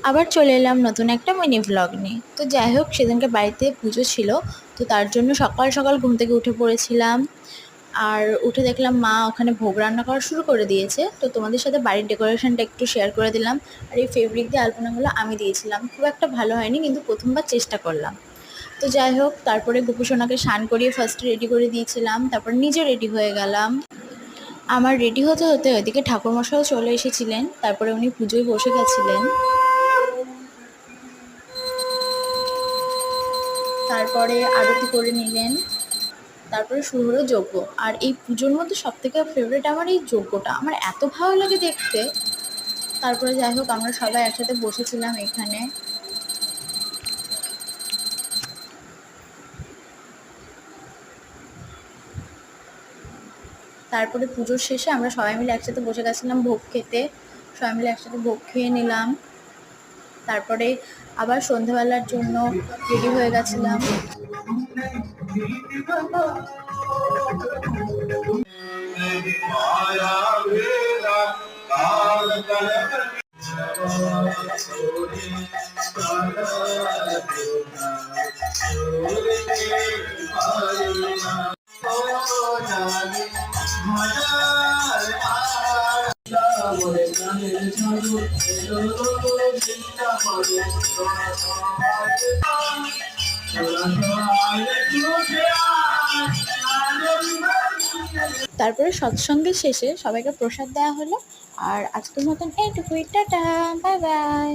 আবার চলে এলাম নতুন একটা মিনি ভ্লগ নিয়ে। তো যাই হোক, সেদিনকে বাড়িতে পুজো ছিল, তো তার জন্য সকাল সকাল ঘুম থেকে উঠে পড়েছিলাম। আর উঠে দেখলাম মা ওখানে ভোগ রান্না করা শুরু করে দিয়েছে। তো তোমাদের সাথে বাড়ির ডেকোরেশনটা একটু শেয়ার করে দিলাম। আর এই ফেব্রিক দিয়ে আলপনাগুলো আমি দিয়েছিলাম, খুব একটা ভালো হয়নি, কিন্তু প্রথমবার চেষ্টা করলাম। তো যাই হোক, তারপরে গোপুসোনাকে স্নান করিয়ে ফার্স্টে রেডি করে দিয়েছিলাম, তারপর নিজে রেডি হয়ে গেলাম। আমার রেডি হতে হতে ওইদিকে ঠাকুরমশাইও চলে এসেছিলেন, তারপরে উনি পুজোয় বসে গেছিলেন। তারপরে আরতি করে নিলেন, তারপরে শুরু হলো যজ্ঞ। আর এই পুজোর মধ্যে সব থেকে ফেভারিট আমার এই যজ্ঞটা, আমার এত ভালো লাগে দেখতে। তারপরে যাই হোক, আমরা সবাই একসাথে বসেছিলাম এখানে। তারপরে পুজোর শেষে আমরা সবাই মিলে একসাথে বসে গেছিলাম ভোগ খেতে। সবাই মিলে একসাথে ভোগ খেয়ে নিলাম। তারপরে আবার সন্ধ্যাবেলার জন্য রেডি হয়ে গেছিলাম। তারপরে সৎসঙ্গের শেষে সবাইকে প্রসাদ দেওয়া হলো। আর আজকের মতন এইটুকুই, টাটা, বাই বাই।